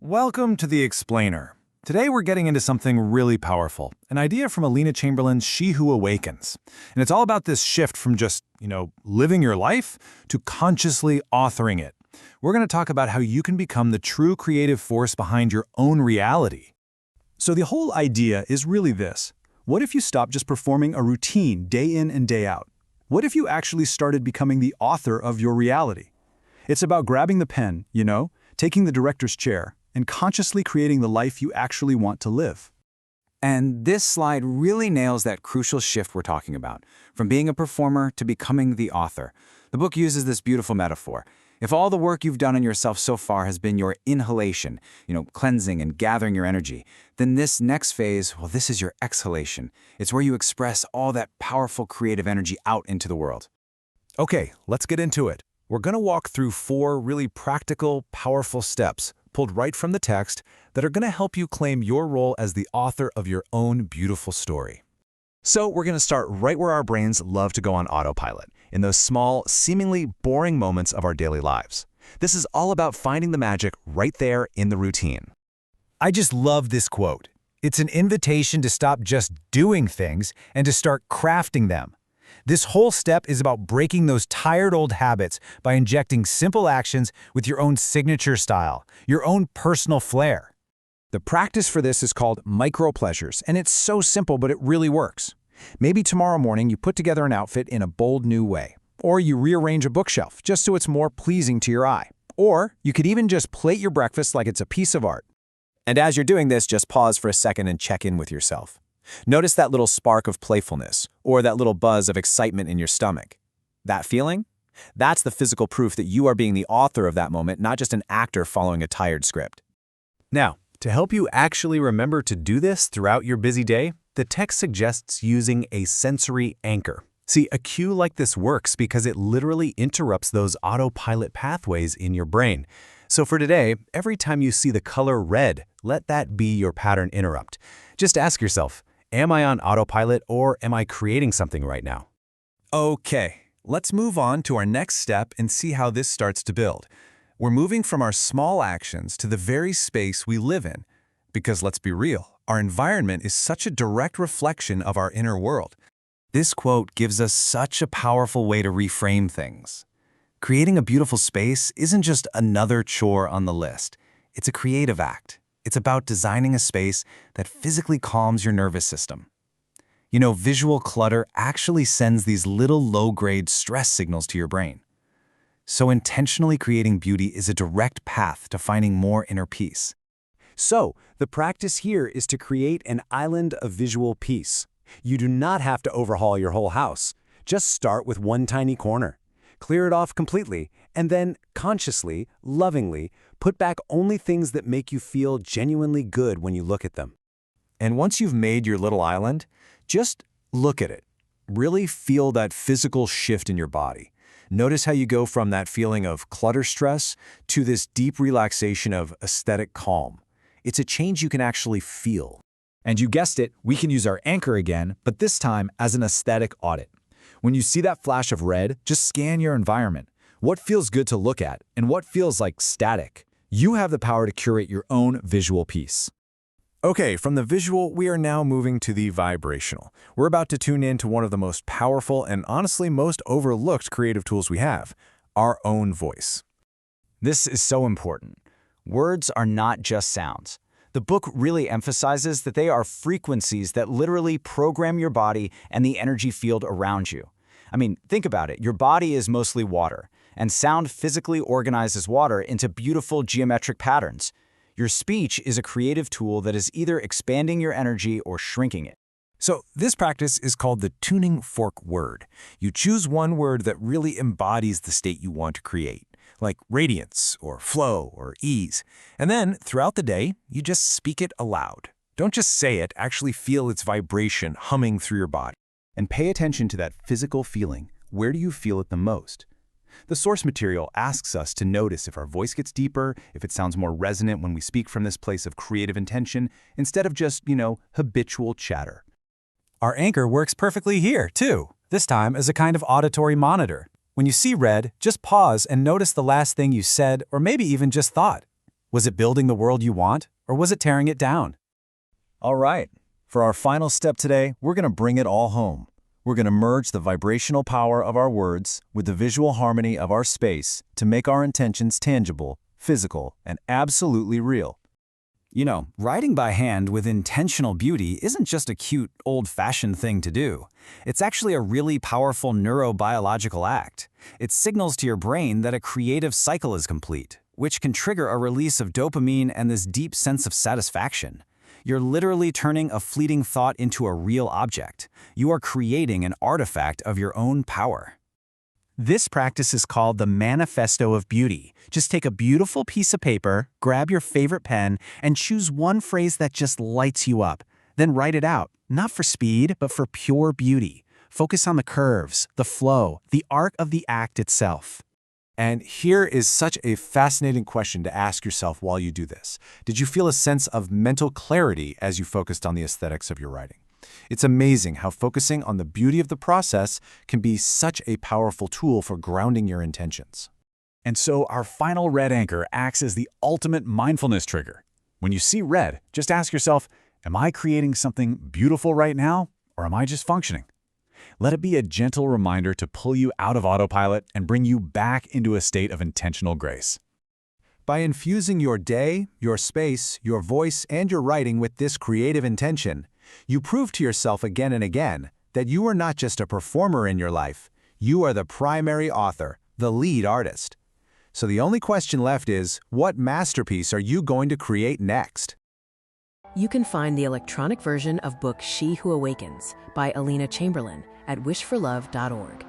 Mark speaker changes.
Speaker 1: Welcome to The Explainer. Today we're getting into something really powerful, an idea from Alina Chamberlain's She Who Awakens. And it's all about this shift from just, living your life to consciously authoring it. We're going to talk about how you can become the true creative force behind your own reality.
Speaker 2: So the whole idea is really this. What if you stopped just performing a routine day in and day out? What if you actually started becoming the author of your reality? It's about grabbing the pen, taking the director's chair, and consciously creating the life you actually want to live.
Speaker 3: And this slide really nails that crucial shift we're talking about, from being a performer to becoming the author. The book uses this beautiful metaphor. If all the work you've done on yourself so far has been your inhalation, cleansing and gathering your energy, then this next phase, this is your exhalation. It's where you express all that powerful creative energy out into the world.
Speaker 1: Okay, let's get into it. We're going to walk through 4 really practical, powerful steps pulled right from the text that are going to help you claim your role as the author of your own beautiful story. So we're going to start right where our brains love to go on autopilot, in those small, seemingly boring moments of our daily lives. This is all about finding the magic right there in the routine. I just love this quote. It's an invitation to stop just doing things and to start crafting them. This whole step is about breaking those tired old habits by injecting simple actions with your own signature style, your own personal flair. The practice for this is called micro-pleasures, and it's so simple, but it really works. Maybe tomorrow morning you put together an outfit in a bold new way, or you rearrange a bookshelf just so it's more pleasing to your eye. Or you could even just plate your breakfast like it's a piece of art. And as you're doing this, just pause for a second and check in with yourself. Notice that little spark of playfulness, or that little buzz of excitement in your stomach. That feeling? That's the physical proof that you are being the author of that moment, not just an actor following a tired script. Now, to help you actually remember to do this throughout your busy day, the text suggests using a sensory anchor. See, a cue like this works because it literally interrupts those autopilot pathways in your brain. So for today, every time you see the color red, let that be your pattern interrupt. Just ask yourself, am I on autopilot or am I creating something right now? Okay, let's move on to our next step and see how this starts to build. We're moving from our small actions to the very space we live in. Because let's be real, our environment is such a direct reflection of our inner world. This quote gives us such a powerful way to reframe things. Creating a beautiful space isn't just another chore on the list. It's a creative act. It's about designing a space that physically calms your nervous system. Visual clutter actually sends these little low-grade stress signals to your brain. So intentionally creating beauty is a direct path to finding more inner peace. So, the practice here is to create an island of visual peace. You do not have to overhaul your whole house. Just start with one tiny corner. Clear it off completely, and then consciously, lovingly, put back only things that make you feel genuinely good when you look at them. And once you've made your little island, just look at it. Really feel that physical shift in your body. Notice how you go from that feeling of clutter stress to this deep relaxation of aesthetic calm. It's a change you can actually feel. And you guessed it, we can use our anchor again, but this time as an aesthetic audit. When you see that flash of red, just scan your environment. What feels good to look at and what feels like static? You have the power to curate your own visual piece. Okay, from the visual, we are now moving to the vibrational. We're about to tune in to one of the most powerful and honestly most overlooked creative tools we have, our own voice.
Speaker 3: This is so important. Words are not just sounds. The book really emphasizes that they are frequencies that literally program your body and the energy field around you. Think about it. Your body is mostly water, and sound physically organizes water into beautiful geometric patterns. Your speech is a creative tool that is either expanding your energy or shrinking it.
Speaker 1: So this practice is called the tuning fork word. You choose one word that really embodies the state you want to create, like radiance or flow or ease. And then throughout the day, you just speak it aloud. Don't just say it, actually feel its vibration humming through your body. And pay attention to that physical feeling. Where do you feel it the most? The source material asks us to notice if our voice gets deeper, if it sounds more resonant when we speak from this place of creative intention, instead of just, habitual chatter. Our anchor works perfectly here, too, this time as a kind of auditory monitor. When you see red, just pause and notice the last thing you said or maybe even just thought.
Speaker 2: Was it building the world you want, or was it tearing it down? All right, for our final step today, we're going to bring it all home. We're going to merge the vibrational power of our words with the visual harmony of our space to make our intentions tangible, physical, and absolutely real.
Speaker 3: You know, writing by hand with intentional beauty isn't just a cute, old-fashioned thing to do. It's actually a really powerful neurobiological act. It signals to your brain that a creative cycle is complete, which can trigger a release of dopamine and this deep sense of satisfaction. You're literally turning a fleeting thought into a real object. You are creating an artifact of your own power.
Speaker 4: This practice is called the Manifesto of Beauty. Just take a beautiful piece of paper, grab your favorite pen, and choose one phrase that just lights you up. Then write it out, not for speed, but for pure beauty. Focus on the curves, the flow, the arc of the act itself.
Speaker 2: And here is such a fascinating question to ask yourself while you do this. Did you feel a sense of mental clarity as you focused on the aesthetics of your writing? It's amazing how focusing on the beauty of the process can be such a powerful tool for grounding your intentions.
Speaker 1: And so our final red anchor acts as the ultimate mindfulness trigger. When you see red, just ask yourself, am I creating something beautiful right now, or am I just functioning? Let it be a gentle reminder to pull you out of autopilot and bring you back into a state of intentional grace. By infusing your day, your space, your voice, and your writing with this creative intention, you prove to yourself again and again that you are not just a performer in your life, you are the primary author, the lead artist. So the only question left is, what masterpiece are you going to create next?
Speaker 5: You can find the electronic version of book She Who Awakens by Alina Chamberlain at wishforlove.org.